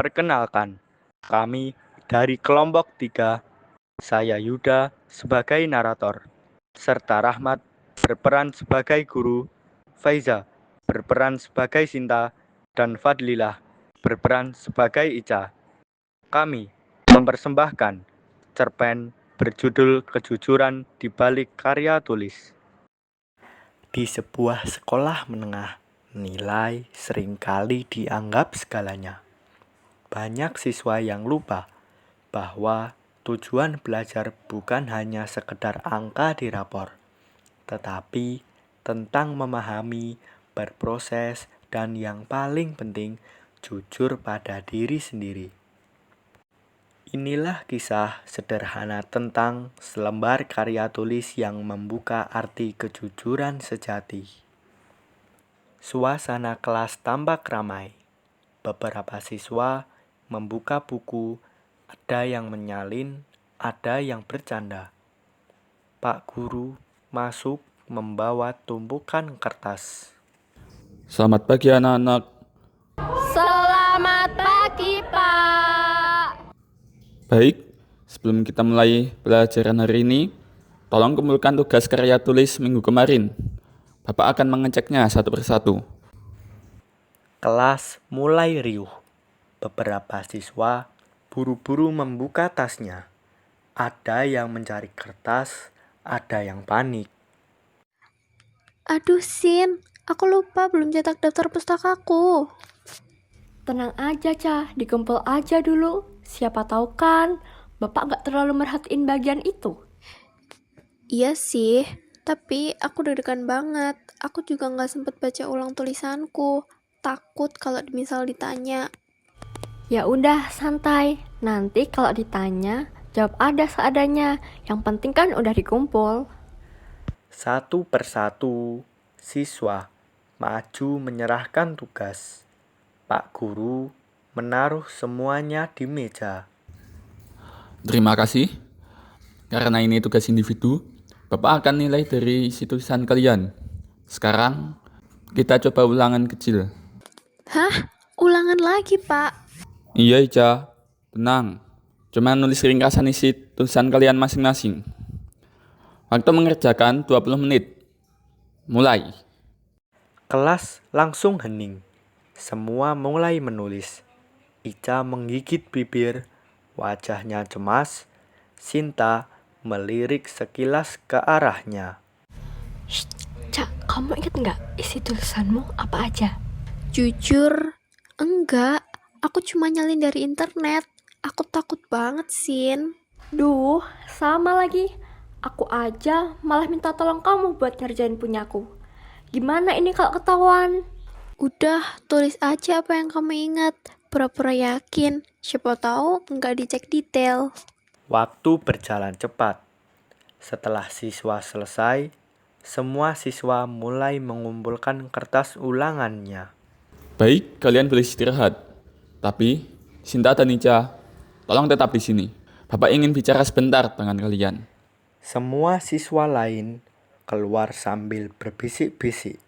Perkenalkan, kami dari kelompok 3. Saya Yuda sebagai narator, serta Rahmat berperan sebagai guru, Faiza berperan sebagai Sinta, dan Fadlilah berperan sebagai Ica. Kami mempersembahkan cerpen berjudul Kejujuran di Balik Karya Tulis. Di sebuah sekolah menengah, nilai seringkali dianggap segalanya. Banyak siswa yang lupa bahwa tujuan belajar bukan hanya sekedar angka di rapor, tetapi tentang memahami, berproses, dan yang paling penting, jujur pada diri sendiri. Inilah kisah sederhana tentang selembar karya tulis yang membuka arti kejujuran sejati. Suasana kelas tampak ramai. Beberapa siswa membuka buku, ada yang menyalin, ada yang bercanda. Pak Guru masuk membawa tumpukan kertas. Selamat pagi anak-anak. Selamat pagi, Pak. Baik, sebelum kita mulai pelajaran hari ini, tolong kumpulkan tugas karya tulis minggu kemarin. Bapak akan mengeceknya satu persatu. Kelas mulai riuh. Beberapa siswa buru-buru membuka tasnya. Ada yang mencari kertas, ada yang panik. Aduh, Sin, aku lupa belum cetak daftar pustakaku. Tenang aja, Cah. Dikumpul aja dulu. Siapa tahu kan, Bapak nggak terlalu merhatiin bagian itu. Iya sih, tapi aku deg-degan banget. Aku juga nggak sempet baca ulang tulisanku. Takut kalau misal ditanya. Ya udah, santai. Nanti kalau ditanya, jawab ada seadanya. Yang penting kan udah dikumpul. Satu persatu, siswa maju menyerahkan tugas. Pak Guru menaruh semuanya di meja. Terima kasih. Karena ini tugas individu, Bapak akan nilai dari isi tulisan kalian. Sekarang, kita coba ulangan kecil. Hah? Ulangan lagi, Pak? Iya, Ica. Tenang. Cuma nulis ringkasan isi tulisan kalian masing-masing. Waktu mengerjakan 20 menit. Mulai. Kelas langsung hening. Semua mulai menulis. Ica menggigit bibir, wajahnya cemas. Sinta melirik sekilas ke arahnya. Cak, kamu inget nggak isi tulisanmu apa aja? Jujur, enggak. Aku cuma nyalin dari internet. Aku takut banget, Sin. Duh, sama lagi. Aku aja malah minta tolong kamu buat ngerjain punyaku. Gimana ini kalau ketahuan? Udah, tulis aja apa yang kamu ingat. Pura-pura yakin. Siapa tahu enggak dicek detail. Waktu berjalan cepat. Setelah siswa selesai, semua siswa mulai mengumpulkan kertas ulangannya. Baik, kalian boleh istirahat. Tapi, Sinta dan Ica, tolong tetap di sini. Bapak ingin bicara sebentar dengan kalian. Semua siswa lain keluar sambil berbisik-bisik.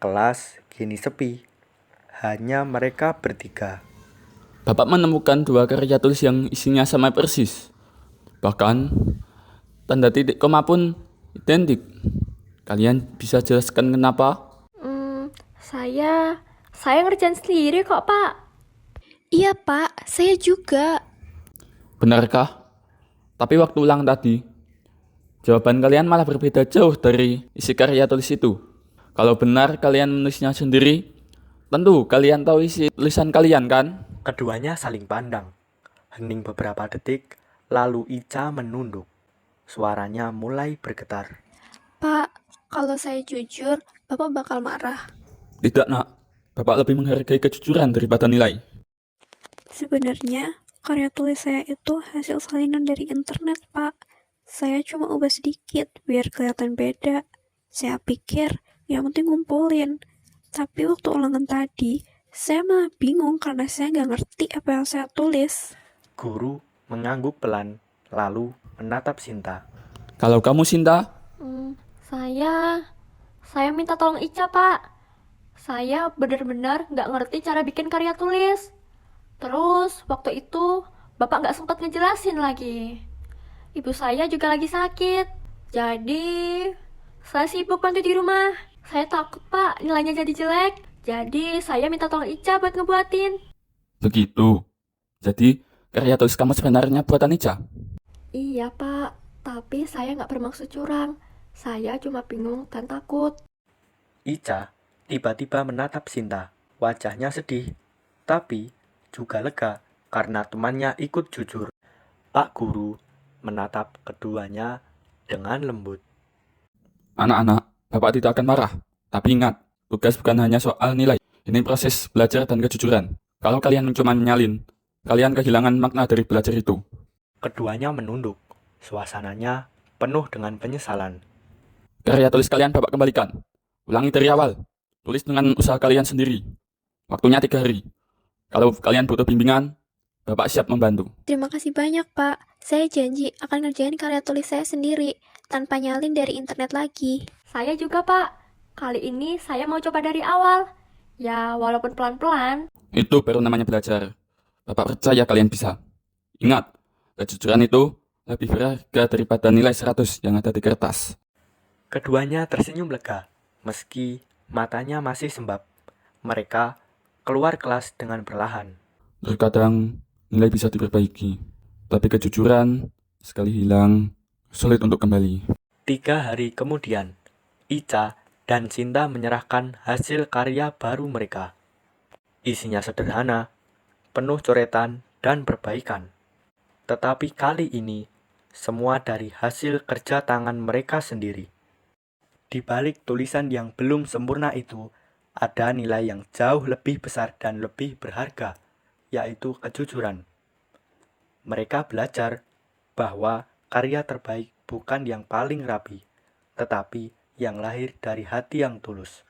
Kelas kini sepi, hanya mereka bertiga. Bapak menemukan 2 karya tulis yang isinya sama persis. Bahkan, tanda titik koma pun identik. Kalian bisa jelaskan kenapa? Saya ngerjain sendiri kok, Pak. Iya, Pak. Saya juga. Benarkah? Tapi waktu ulang tadi, jawaban kalian malah berbeda jauh dari isi karya tulis itu. Kalau benar kalian menulisnya sendiri, tentu kalian tahu isi tulisan kalian kan? Keduanya saling pandang. Hening beberapa detik, lalu Ica menunduk. Suaranya mulai bergetar. Pak, kalau saya jujur, Bapak bakal marah. Tidak, Nak. Bapak lebih menghargai kejujuran daripada nilai. Sebenarnya, karya tulis saya itu hasil salinan dari internet, Pak. Saya cuma ubah sedikit biar kelihatan beda. Saya pikir yang penting ngumpulin. Tapi waktu ulangan tadi, saya malah bingung karena saya nggak ngerti apa yang saya tulis. Guru mengangguk pelan, lalu menatap Sinta. Kalau kamu, Sinta, Saya minta tolong Ica, Pak. Saya benar-benar nggak ngerti cara bikin karya tulis. Terus waktu itu bapak nggak sempat ngejelasin lagi. Ibu saya juga lagi sakit. Jadi saya sibuk bantu di rumah. Saya takut pak nilainya jadi jelek. Jadi saya minta tolong Ica buat ngebuatin. Begitu. Jadi, karya tulis kamu sebenarnya buatan Ica. Iya pak, tapi saya nggak bermaksud curang. Saya cuma bingung dan takut. Ica tiba-tiba menatap Sinta. Wajahnya sedih, tapi juga lega karena temannya ikut jujur. Pak Guru menatap keduanya dengan lembut. Anak-anak, Bapak tidak akan marah. Tapi ingat, tugas bukan hanya soal nilai. Ini proses belajar dan kejujuran. Kalau kalian cuma nyalin, kalian kehilangan makna dari belajar itu. Keduanya menunduk. Suasananya penuh dengan penyesalan. Karya tulis kalian Bapak kembalikan. Ulangi dari awal. Tulis dengan usaha kalian sendiri. Waktunya 3 hari. Kalau kalian butuh bimbingan, Bapak siap membantu. Terima kasih banyak, Pak. Saya janji akan ngerjain karya tulis saya sendiri, tanpa nyalin dari internet lagi. Saya juga pak. Kali ini saya mau coba dari awal. Ya walaupun pelan-pelan. Itu baru namanya belajar. Bapak percaya kalian bisa. Ingat, kejujuran itu lebih berharga daripada nilai 100 yang ada di kertas. Keduanya tersenyum lega, meski matanya masih sembab. Mereka keluar kelas dengan perlahan. Terkadang nilai bisa diperbaiki, tapi kejujuran sekali hilang sulit untuk kembali. 3 hari kemudian, Ica dan Sinta menyerahkan hasil karya baru mereka. Isinya sederhana, penuh coretan dan perbaikan. Tetapi kali ini, semua dari hasil kerja tangan mereka sendiri. Di balik tulisan yang belum sempurna itu, ada nilai yang jauh lebih besar dan lebih berharga, yaitu kejujuran. Mereka belajar bahwa karya terbaik bukan yang paling rapi, tetapi yang lahir dari hati yang tulus.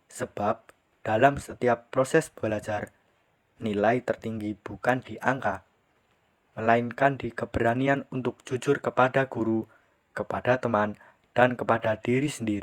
Sebab dalam setiap proses belajar, nilai tertinggi bukan di angka, melainkan di keberanian untuk jujur kepada guru, kepada teman, dan kepada diri sendiri.